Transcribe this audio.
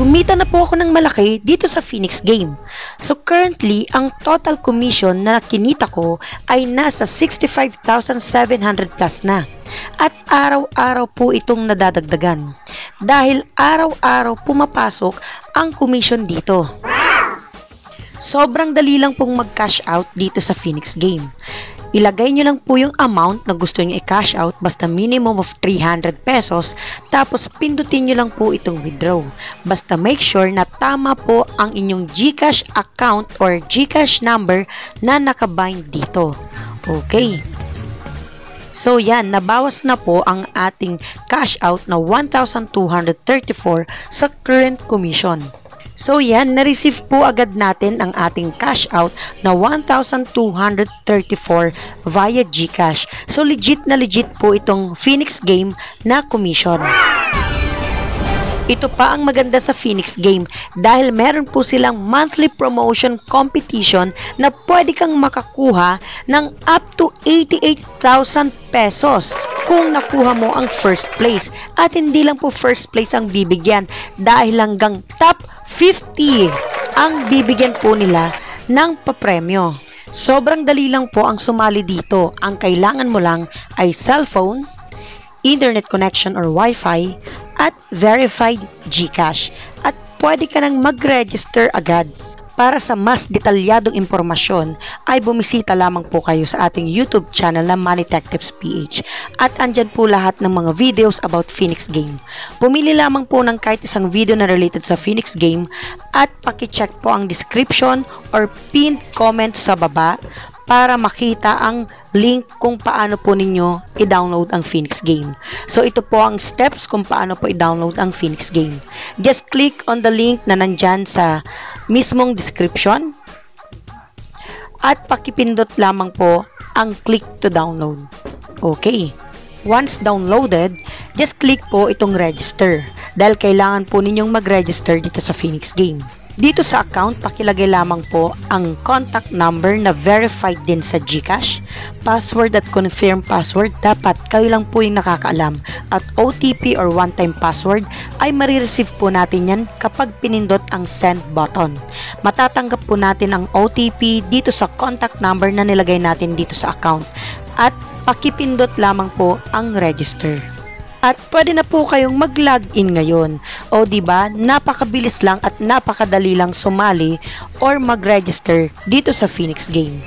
kumita na po ako ng malaki dito sa Phoenix Game. So currently, ang total commission na kinita ko ay nasa 65,700 plus na. At araw-araw po itong nadadagdagan. Dahil araw-araw pumapasok ang commission dito. Sobrang dali lang pong mag-cash out dito sa Phoenix Game. Ilagay nyo lang po yung amount na gusto nyo i-cash out, basta minimum of 300 pesos, tapos pindutin nyo lang po itong withdraw. Basta make sure na tama po ang inyong GCash account or GCash number na nakabind dito. Okay. So yan, nabawas na po ang ating cash out na 1,234 sa current commission. So yan, na-receive po agad natin ang ating cash out na 1,234 via GCash. So legit na legit po itong Phoenix Game na commission. Ito pa ang maganda sa Phoenix Game dahil meron po silang monthly promotion competition na pwede kang makakuha ng up to 88,000 pesos kung nakuha mo ang first place. At hindi lang po first place ang bibigyan dahil hanggang top 50 ang bibigyan po nila ng papremyo. Sobrang dali lang po ang sumali dito. Ang kailangan mo lang ay cellphone, internet connection or Wi-Fi, at verified GCash. At pwede ka nang mag-register agad. Para sa mas detalyadong impormasyon ay bumisita lamang po kayo sa ating YouTube channel na Money Tech Tips PH. At andyan po lahat ng mga videos about Phoenix Game. Pumili lamang po ng kahit isang video na related sa Phoenix Game at pakicheck po ang description or pinned comment sa baba para makita ang link kung paano po ninyo i-download ang Phoenix Game. So ito po ang steps kung paano po i-download ang Phoenix Game. Just click on the link na nandyan sa mismong description at pakipindot lamang po ang click to download. Okay. Once downloaded, just click po itong register dahil kailangan po ninyong mag-register dito sa Phoenix Game. Dito sa account, pakilagay lamang po ang contact number na verified din sa GCash. Password at confirm password, dapat kayo lang po yung nakakaalam. At OTP or one-time password ay marireceive po natin yan kapag pinindot ang send button. Matatanggap po natin ang OTP dito sa contact number na nilagay natin dito sa account. At pakipindot lamang po ang register. At pwede na po kayong mag-login ngayon. O diba, napakabilis lang at napakadali lang sumali or mag-register dito sa Phoenix Game.